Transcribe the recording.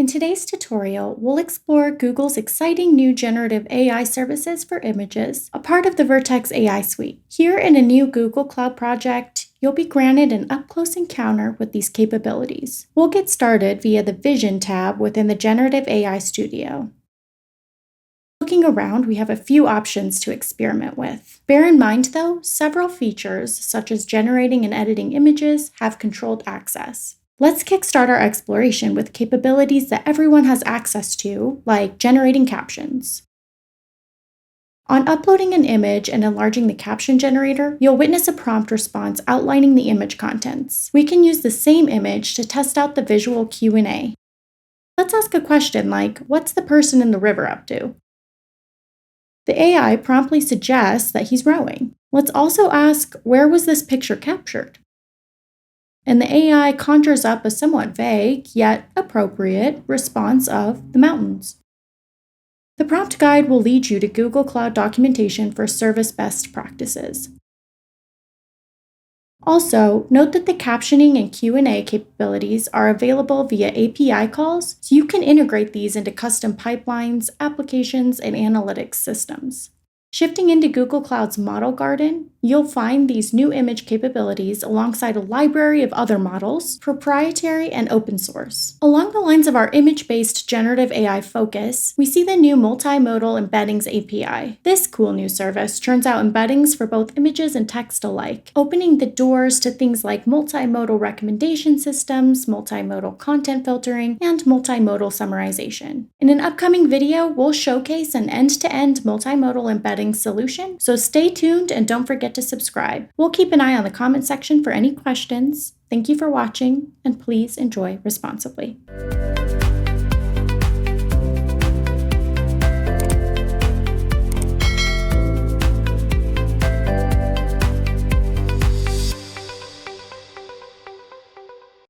In today's tutorial, we'll explore Google's exciting new generative AI services for images, a part of the Vertex AI suite. Here in a new Google Cloud project, you'll be granted an up-close encounter with these capabilities. We'll get started via the Vision tab within the Generative AI Studio. Looking around, we have a few options to experiment with. Bear in mind, though, several features, such as generating and editing images, have controlled access. Let's kickstart our exploration with capabilities that everyone has access to, like generating captions. On uploading an image and enlarging the caption generator, you'll witness a prompt response outlining the image contents. We can use the same image to test out the visual Q&A. Let's ask a question like, what's the person in the river up to? The AI promptly suggests that he's rowing. Let's also ask, where was this picture captured? And the AI conjures up a somewhat vague, yet appropriate, response of the mountains. The prompt guide will lead you to Google Cloud documentation for service best practices. Also, note that the captioning and Q&A capabilities are available via API calls, so you can integrate these into custom pipelines, applications, and analytics systems. Shifting into Google Cloud's Model Garden, you'll find these new image capabilities alongside a library of other models, proprietary and open source. Along the lines of our image-based generative AI focus, we see the new Multimodal Embeddings API. This cool new service turns out embeddings for both images and text alike, opening the doors to things like multimodal recommendation systems, multimodal content filtering, and multimodal summarization. In an upcoming video, we'll showcase an end-to-end multimodal embedding solution, so stay tuned and don't forget to subscribe. We'll keep an eye on the comment section for any questions. Thank you for watching, and please enjoy responsibly.